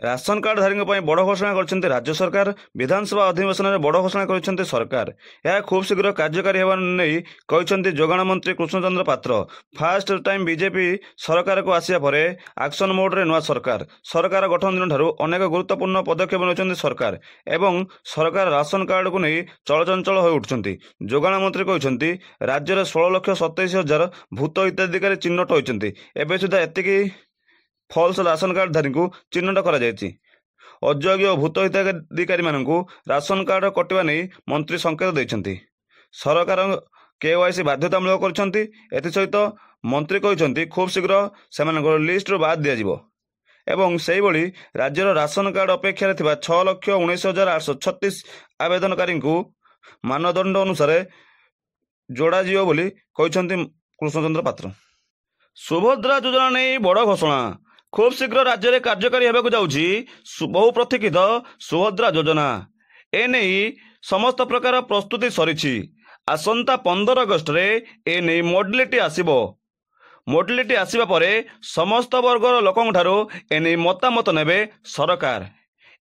Ration कार्डधारी बड़ घोषणा कर राज्य सरकार। विधानसभा अधिवेशन में बड़ घोषणा कर सरकार। यह खूब शीघ्र कार्यकारी होगा जोगाण मंत्री कृष्णचंद्र पात्र। फास्ट टाइम बीजेपी सरकार को आसिया पर एक्शन मोड रे नुआ सरकार। सरकार गठन दिन ठारू अनेक गुरुत्वपूर्ण पदक्षेप नेउछन्ती सरकार एवं सरकार राशन कार्ड को नहीं चलचंचल हो उठुछन्ती। जोगाण मंत्री कहते राज्य में 16,27,000 भूत हिताधिकारी चिन्हट होती। एवं सुधा एतिकी फल्स राशन कार्डधारी को चिन्हट कर अयोग्य और भूत हिताधिकारी राशन कार्ड कटिवा नहीं मंत्री संकेत देते। सरकार केवाईसी बाध्यतामूलक करसहित मंत्री कहते खूब शीघ्र से लिस्ट बाद दिज्व एवं से भली राज्यर राशन कार्ड अपेक्षा 6,19,836 आवेदनकारी को मानदंड अनुसार जोड़ा जीव बोली कहते कृष्णचंद्र पात्र। सुभद्रा योजना नहीं बड़ घोषणा। खूब शीघ्र राज्य में कार्यकारी होगा जाऊँगी बहु प्रतीक्षित सुभद्रा योजना। एने समस्त प्रकार प्रस्तुति सरी। आसंता 15 अगस्ट रे एने मॉडलिटी आसीबो। मॉडलिटी आसीबा परे समस्त वर्गर लोकंक ठारू एने मतामत नेबे सरकार।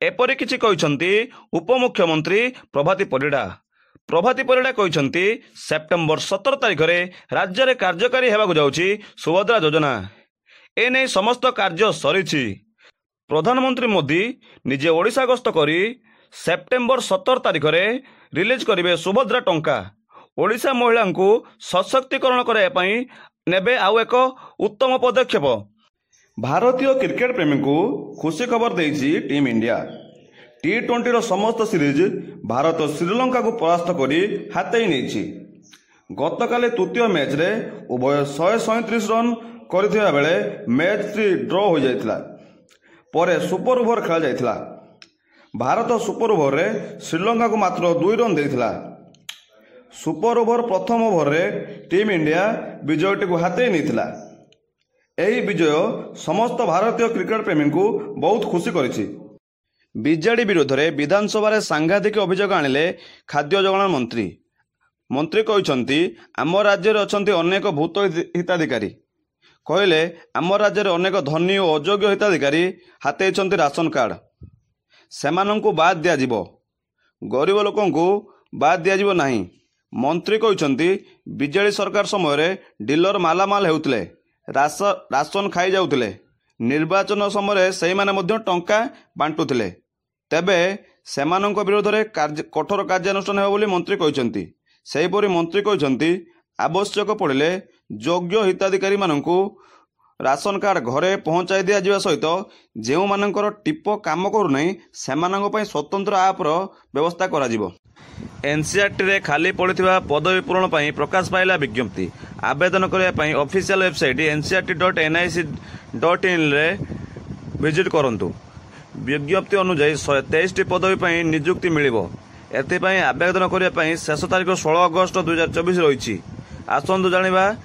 एपरि किछि कहिसंती उपमुख्यमंत्री प्रभाती परिडा। प्रभाती परिडा कहिसंती सेप्टेम्बर 17 तारिख रे राज्य में कार्यकारी होगा जाऊँगी सुभद्रा योजना। एने समस्त कार्य सरी। प्रधानमंत्री मोदी निजे ओडिशा गस्त करी सेप्टेम्बर 17 तारिख रे रिलीज करिवे सुभद्रा टंका। ओडिशा महिला को सशक्तिकरण करने नेबे आउ एक उत्तम पदक्षेप। भारतीय क्रिकेट प्रेमी को खुशी खबर देइछि टीम इंडिया। T20 रो समस्त सीरीज भारत श्रीलंका को परास्त करी हातेई नेछि। गतकाले तृतीय मैच रे उभय 137 रन करथिबा बेले मैच 3 ड्रॉ हो जाइतिला। परे सुपर ओवर खेला जाइतिला। भारत सुपर ओवर रे श्रीलंका को मात्र 2 रन देइतिला। सुपर ओवर प्रथम ओवर रे टीम इंडिया विजयटी को हाते नहीं। यही विजय समस्त भारतीय क्रिकेट प्रेमी को बहुत खुशी करिछि। बीजेडी विरोध में विधानसभा रे सांघातिक अभियोग आनिले खाद्य जोगाण मंत्री। मंत्री कहते आम राज्य में अच्छा अनेक भूत हिताधिकारी। कहले आम राज्य में अनेक धनी और अयोग्य हिताधिकारी हाते राशन कार्ड। सेमानंकु बाद दियाजिबो, गरीब लोकों को बाद दियाजिबो नहीं। मंत्री कहते बीजेडी सरकार समय डीलर मालामाल होउतले, राशन खाई जाउतले। निर्वाचन समय से माने टंका बांटुले। तेबे सेमानंक विरोध में कठोर कार्यानुष्ठान हो बोली मंत्री कहते। सेहीपरि मंत्री कहते आवश्यक पड़े योग्य हिताधिकारी मानंकु राशन कार्ड घरे पहुंचाई दिया जिवा सहित जेउ मानकर टिप काम करूना सेमानंक पई स्वतंत्र आप व्यवस्था करा जिवो। एनसीईआरटी रे खाली पड़िथिबा पदवी पूरण पई प्रकाश पाइला विज्ञप्ति। आवेदन करिया पई ऑफिशियल वेबसाइट ncrt.nic.in रे विजिट करंतु। विज्ञप्ति अनुसार 123 पदवी पई नियुक्ति मिलिबो। एथिपाई आवेदन करिया पई शेष तारीख 16 अगस्त 2024 रही। आसंतु जानिबा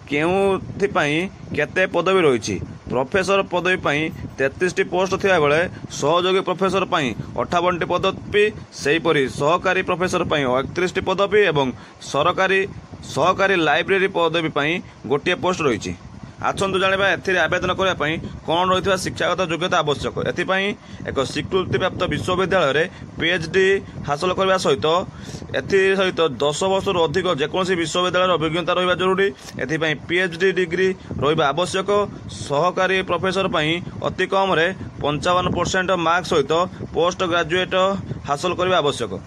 केउथिपाई केते पदवी रही। प्रोफेसर पदवी पई 33 पोस्ट थिया बेले सहयोगी प्रोफेसर पई 58 पदवी, सेहीपरि सहकारी प्रोफेसर पई 31 पदवी एवं सहकारी लाइब्रेरी पदवी पई गोटे पोस्ट रही। आसंतु जानिबा एथिरे आवेदन करिया पई कोन रहितबा शिक्षागत योग्यता आवश्यक। एथिपाई एक स्वीकृति प्राप्त विश्वविद्यालय रे पीएचडी हासिल करबा सहित 10 वर्ष अधिक जेकोसी विश्वविद्यालय अभिज्ञता रहिबा जरूरी। एथिपाई पीएचडी डिग्री रहिबा आवश्यक। सहकारी प्रोफेसर पई अति कम रे 55% मार्क सहित पोस्ट ग्रेजुएट हासिल करबा आवश्यक।